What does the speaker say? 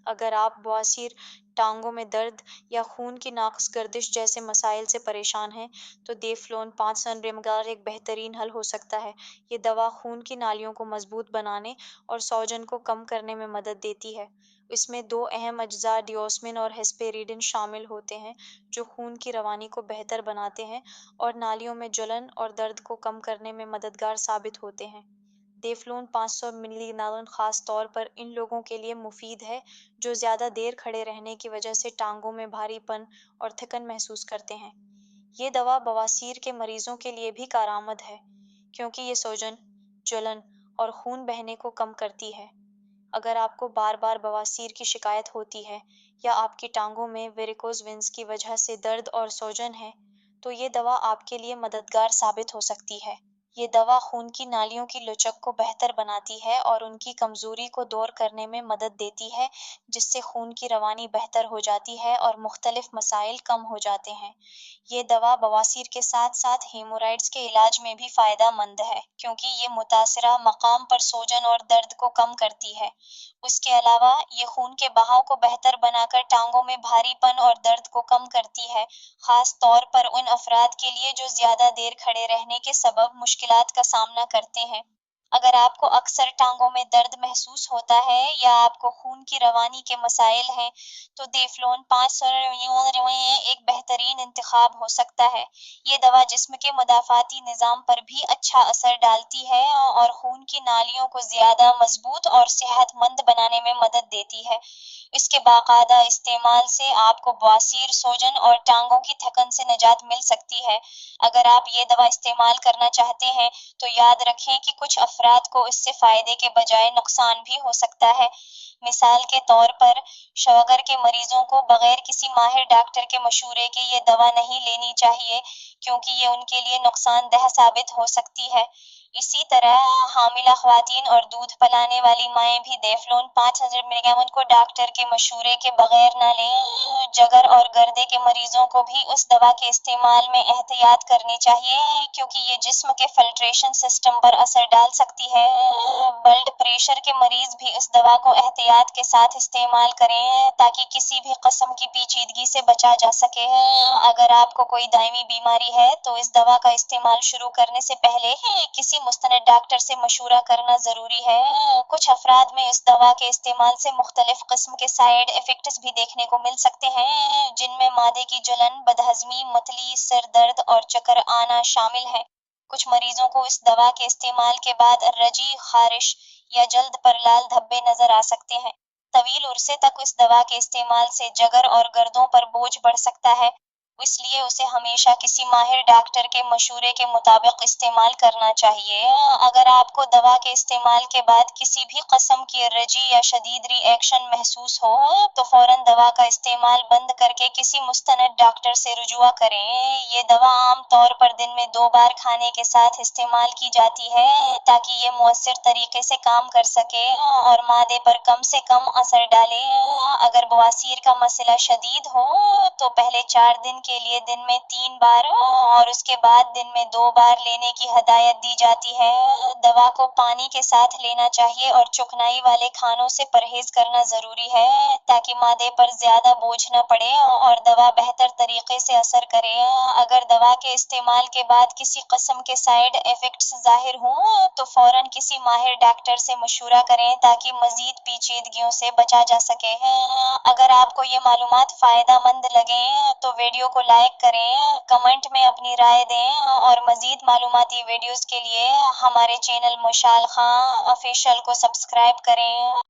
اگر آپ بواسیر، ٹانگوں میں درد یا خون کی ناقص گردش جیسے مسائل سے پریشان ہیں تو دیفلون 500 مقدار ایک بہترین حل ہو سکتا ہے۔ یہ دوا خون کی نالیوں کو مضبوط بنانے اور سوجن کو کم کرنے میں مدد دیتی ہے۔ اس میں دو اہم اجزاء ڈیوسمن اور ہیسپیریڈن شامل ہوتے ہیں جو خون کی روانی کو بہتر بناتے ہیں اور نالیوں میں جلن اور درد کو کم کرنے میں مددگار ثابت ہوتے ہیں۔ دیفلون 500 ملی نالن خاص طور پر ان لوگوں کے لیے مفید ہے جو زیادہ دیر کھڑے رہنے کی وجہ سے ٹانگوں میں بھاری پن اور تھکن محسوس کرتے ہیں۔ یہ دوا بواسیر کے مریضوں کے لیے بھی کارآمد ہے کیونکہ یہ سوجن، جلن اور خون بہنے کو کم کرتی ہے۔ اگر آپ کو بار بار بواسیر کی شکایت ہوتی ہے یا آپ کی ٹانگوں میں ویریکوز وینز کی وجہ سے درد اور سوجن ہے تو یہ دوا آپ کے لیے مددگار ثابت ہو سکتی ہے۔ یہ دوا خون کی نالیوں کی لچک کو بہتر بناتی ہے اور ان کی کمزوری کو دور کرنے میں مدد دیتی ہے جس سے خون کی روانی بہتر ہو جاتی ہے اور مختلف مسائل کم ہو جاتے ہیں۔ یہ دوا بواسیر کے ساتھ ساتھ ہیمورائڈز کے علاج میں بھی فائدہ مند ہے کیونکہ یہ متاثرہ مقام پر سوجن اور درد کو کم کرتی ہے۔ اس کے علاوہ یہ خون کے بہاؤ کو بہتر بنا کر ٹانگوں میں بھاری پن اور درد کو کم کرتی ہے، خاص طور پر ان افراد کے لیے جو زیادہ دیر کھڑے رہنے کے سبب مشکلات کا سامنا کرتے ہیں۔ اگر آپ کو اکثر ٹانگوں میں درد محسوس ہوتا ہے یا آپ کو خون کی روانی کے مسائل ہیں تو دیفلون 500 ایک بہترین انتخاب ہو سکتا ہے۔ یہ دوا جسم کے مدافعاتی نظام پر بھی اچھا اثر ڈالتی ہے اور خون کی نالیوں کو زیادہ مضبوط اور صحت مند بنانے میں مدد دیتی ہے۔ اس کے باقاعدہ استعمال سے آپ کو بواسیر، سوجن اور ٹانگوں کی تھکن سے نجات مل سکتی ہے۔ اگر آپ یہ دوا استعمال کرنا چاہتے ہیں تو یاد رکھیں کہ کچھ افراد کو اس سے فائدے کے بجائے نقصان بھی ہو سکتا ہے۔ مثال کے طور پر شوگر کے مریضوں کو بغیر کسی ماہر ڈاکٹر کے مشورے کے یہ دوا نہیں لینی چاہیے کیونکہ یہ ان کے لیے نقصان دہ ثابت ہو سکتی ہے۔ اسی طرح حاملہ خواتین اور دودھ پلانے والی مائیں بھی دیفلون 500 ملی گرام کو ڈاکٹر کے مشورے کے بغیر نہ لیں۔ جگر اور گردے کے مریضوں کو بھی اس دوا کے استعمال میں احتیاط کرنی چاہیے کیونکہ یہ جسم کے فلٹریشن سسٹم پر اثر ڈال سکتی ہے۔ بلڈ پریشر کے مریض بھی اس دوا کو احتیاط کے ساتھ استعمال کریں تاکہ کسی بھی قسم کی پیچیدگی سے بچا جا سکے۔ اگر آپ کو کوئی دائمی بیماری ہے تو اس دوا کا استعمال شروع کرنے سے پہلے کسی مستند ڈاکٹر سے مشورہ کرنا ضروری ہے۔ کچھ افراد میں اس دوا کے استعمال سے مختلف قسم کے سائیڈ ایفیکٹس بھی دیکھنے کو مل سکتے ہیں جن میں معدے کی جلن، بدہضمی، متلی، سر درد اور چکر آنا شامل ہے۔ کچھ مریضوں کو اس دوا کے استعمال کے بعد رجی، خارش یا جلد پر لال دھبے نظر آ سکتے ہیں۔ طویل عرصے تک اس دوا کے استعمال سے جگر اور گردوں پر بوجھ بڑھ سکتا ہے، اس لیے اسے ہمیشہ کسی ماہر ڈاکٹر کے مشورے کے مطابق استعمال کرنا چاہیے۔ اگر آپ کو دوا کے استعمال کے بعد کسی بھی قسم کی رجی یا شدید ری ایکشن محسوس ہو تو فوراً دوا کا استعمال بند کر کے کسی مستند ڈاکٹر سے رجوع کریں۔ یہ دوا عام طور پر دن میں 2 بار کھانے کے ساتھ استعمال کی جاتی ہے تاکہ یہ مؤثر طریقے سے کام کر سکے اور معدے پر کم سے کم اثر ڈالے۔ اگر بواسیر کا مسئلہ شدید ہو تو پہلے 4 دن کے لیے دن میں 3 بار اور اس کے بعد دن میں 2 بار لینے کی ہدایت دی جاتی ہے۔ دوا کو پانی کے ساتھ لینا چاہیے اور چکنائی والے کھانوں سے پرہیز کرنا ضروری ہے تاکہ معدے پر زیادہ بوجھ نہ پڑے اور دوا بہتر طریقے سے اثر کرے۔ اگر دوا کے استعمال کے بعد کسی قسم کے سائیڈ ایفیکٹس ظاہر ہوں تو فوراً کسی ماہر ڈاکٹر سے مشورہ کریں تاکہ مزید پیچیدگیوں سے بچا جا سکے۔ اگر آپ کو یہ معلومات فائدہ مند لگیں تو ویڈیو کو لائک کریں، کمنٹ میں اپنی رائے دیں اور مزید معلوماتی ویڈیوز کے لیے ہمارے چینل مشال خان آفیشل کو سبسکرائب کریں۔